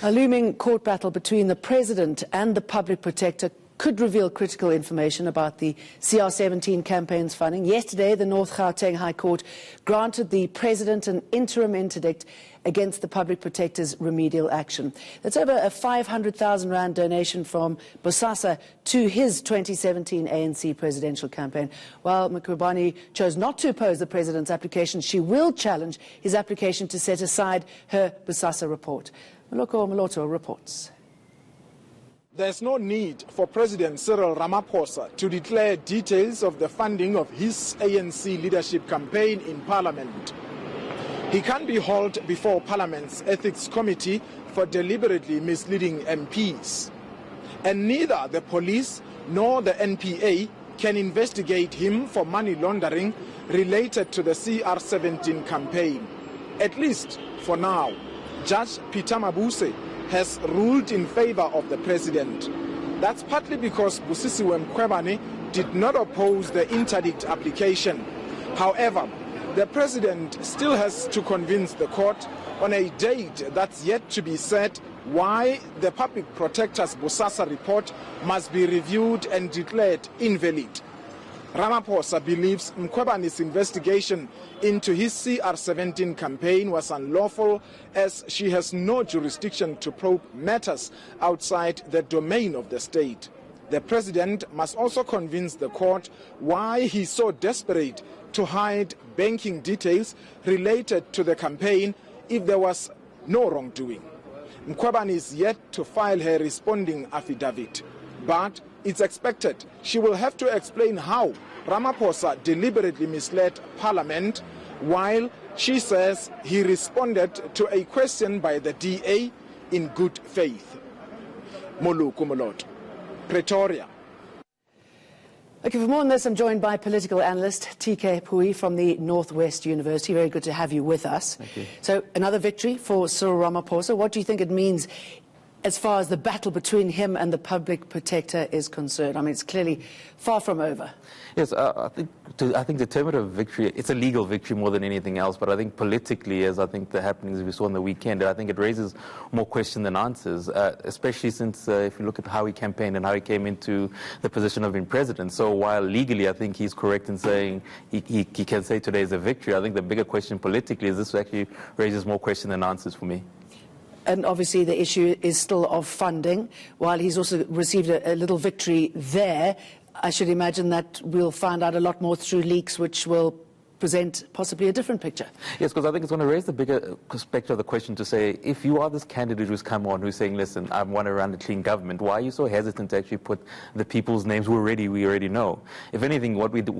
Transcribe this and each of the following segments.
A looming court battle between the President and the Public Protector could reveal critical information about the CR17 campaign's funding. Yesterday, the North Gauteng High Court granted the President an interim interdict against the Public Protector's remedial action. That's over a 500,000 rand donation from Bosasa to his 2017 ANC presidential campaign. While Mkhwebane chose not to oppose the President's application, she will challenge his application to set aside her Bosasa report. Moloko Moloto reports. There's no need for President Cyril Ramaphosa to declare details of the funding of his ANC leadership campaign in Parliament. He can be hauled before Parliament's Ethics Committee for deliberately misleading MPs. And neither the police nor the NPA can investigate him for money laundering related to the CR17 campaign. At least for now. Judge Peter Mabuse has ruled in favor of the President. That's partly because Busisiwe Mkhwebane did not oppose the interdict application. However, the President still has to convince the court on a date that's yet to be set why the Public Protector's Bosasa report must be reviewed and declared invalid. Ramaphosa believes Mkhwebane's investigation into his CR17 campaign was unlawful, as she has no jurisdiction to probe matters outside the domain of the state. The President must also convince the court why he's so desperate to hide banking details related to the campaign if there was no wrongdoing. Mkhwebane is yet to file her responding affidavit, but it's expected she will have to explain how Ramaphosa deliberately misled Parliament, while she says he responded to a question by the DA in good faith. Moloko Moloto, Pretoria. Okay, for more on this, I'm joined by political analyst TK Pooe from the Northwest University. Very good to have you with us. Thank you. So, another victory for Cyril Ramaphosa. What do you think it means as far as the battle between him and the Public Protector is concerned? I mean, it's clearly far from over. Yes, I think the term of victory, it's a legal victory more than anything else, but I think politically, as I think the happenings we saw on the weekend, I think it raises more questions than answers, especially since if you look at how he campaigned and how he came into the position of being president. So while legally I think he's correct in saying he can say today is a victory, I think the bigger question politically is this actually raises more questions than answers for me. And obviously the issue is still of funding. While he's also received a little victory there, I should imagine that we'll find out a lot more through leaks, which will present possibly a different picture. Yes, because I think it's going to raise the bigger perspective of the question to say, if you are this candidate who's come on, who's saying, listen, I want to run a clean government, why are you so hesitant to actually put the people's names we already know? If anything,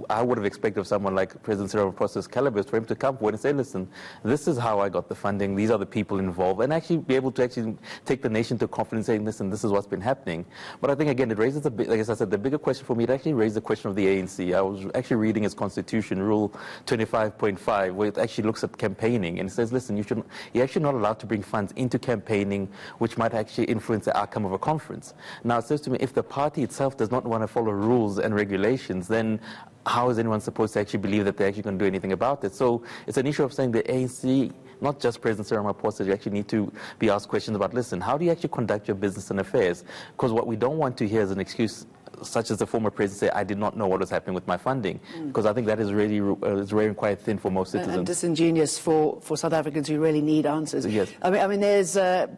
I would have expected of someone like President Cyril Ramaphosa's caliber for him to come forward and say, listen, this is how I got the funding, these are the people involved, and actually be able to actually take the nation to confidence saying, listen, this is what's been happening. But I think, again, it raises, like I said, the bigger question for me, it actually raised the question of the ANC. I was actually reading its constitution, Rule 25.5, where it actually looks at campaigning and it says, listen, you're actually not allowed to bring funds into campaigning which might actually influence the outcome of a conference. Now, it says to me, if the party itself does not want to follow rules and regulations, then how is anyone supposed to actually believe that they're actually going to do anything about it? So it's an issue of saying the ANC, not just President Cyril Ramaphosa, you actually need to be asked questions about, listen, how do you actually conduct your business and affairs? Because what we don't want to hear is an excuse such as the former president say, I did not know what was happening with my funding. Because I think that is really wearing quite thin for most citizens. And disingenuous for South Africans who really need answers. Yes. I mean there's a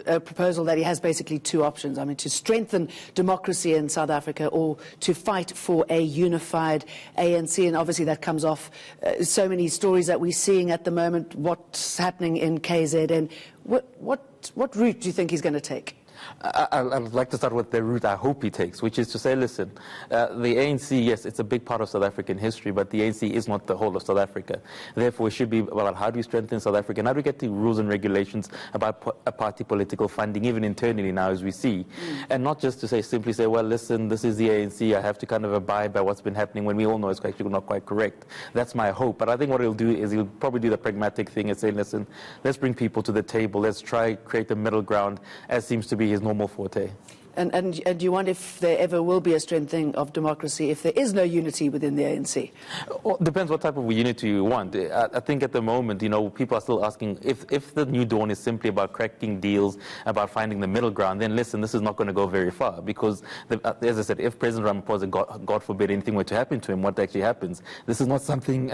proposal that he has basically two options. I mean, to strengthen democracy in South Africa or to fight for a unified ANC. And obviously that comes off so many stories that we're seeing at the moment, what's happening in KZN. What route do you think he's going to take? I'd like to start with the route I hope he takes, which is to say, listen, the ANC, yes, it's a big part of South African history, but the ANC is not the whole of South Africa. Therefore, it should be about how do we strengthen South Africa, and how do we get the rules and regulations about party political funding, even internally now, as we see. And not just to simply say, well, listen, this is the ANC, I have to kind of abide by what's been happening when we all know it's actually not quite correct. That's my hope. But I think what he'll do is he'll probably do the pragmatic thing and say, listen, let's bring people to the table, let's try create a middle ground, as seems to be his normal forte. And you wonder if there ever will be a strengthening of democracy if there is no unity within the ANC? Well, depends what type of unity you want. I think at the moment, people are still asking if the new dawn is simply about cracking deals, about finding the middle ground, then listen, this is not going to go very far because, as I said, if President Ramaphosa, God forbid, anything were to happen to him, what actually happens? This is not something,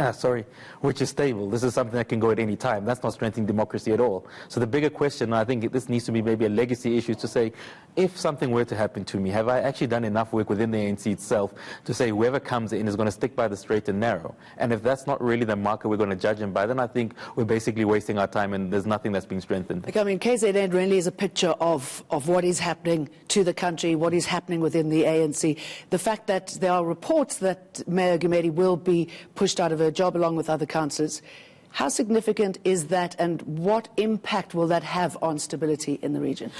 which is stable. This is something that can go at any time. That's not strengthening democracy at all. So the bigger question, I think this needs to be maybe a legacy issue to say, if something were to happen to me, have I actually done enough work within the ANC itself to say whoever comes in is going to stick by the straight and narrow? And if that's not really the marker we're going to judge him by, then I think we're basically wasting our time and there's nothing that's being strengthened. I mean, KZN really is a picture of what is happening to the country, what is happening within the ANC. The fact that there are reports that Mayor Gumede will be pushed out of her job along with other councillors, how significant is that, and what impact will that have on stability in the region?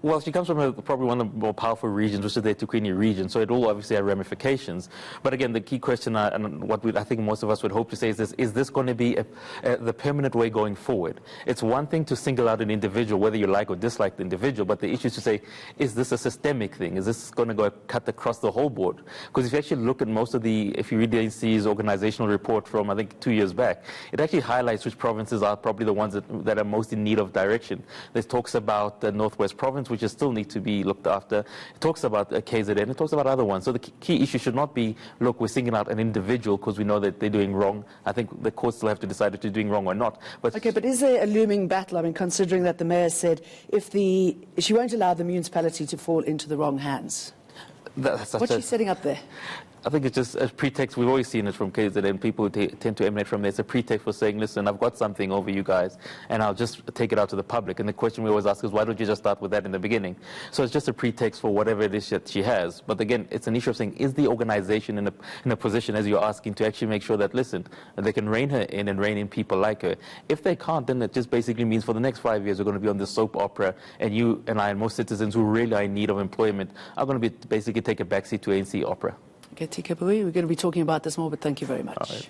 Well, she comes from probably one of the more powerful regions, which is the Tukwini region, so it will obviously have ramifications. But again, the key question, and what I think most of us would hope to say is this going to be the permanent way going forward? It's one thing to single out an individual, whether you like or dislike the individual, but the issue is to say, is this a systemic thing? Is this going to go cut across the whole board? Because if you actually look at if you read the ANC's organizational report from, I think, 2 years back, it actually highlights which provinces are probably the ones that are most in need of direction. It talks about the Northwest Province, which still need to be looked after. It talks about KZN. It talks about other ones. So the key issue should not be, look, we're singling out an individual because we know that they're doing wrong. I think the courts still have to decide if they're doing wrong or not. But okay, but is there a looming battle? I mean, considering that the mayor said she won't allow the municipality to fall into the wrong hands. What's she setting up there? I think it's just a pretext. We've always seen it from KZN. People tend to emanate from there. It's a pretext for saying, listen, I've got something over you guys, and I'll just take it out to the public. And the question we always ask is, why don't you just start with that in the beginning? So it's just a pretext for whatever it is that she has. But again, it's an issue of saying, is the organization in a position, as you're asking, to actually make sure that, listen, they can rein her in and rein in people like her? If they can't, then it just basically means for the next 5 years, we're going to be on this soap opera, and you and I and most citizens who really are in need of employment are going to be basically take a backseat to ANC opera. Okay, Pooe, we're going to be talking about this more, but thank you very much.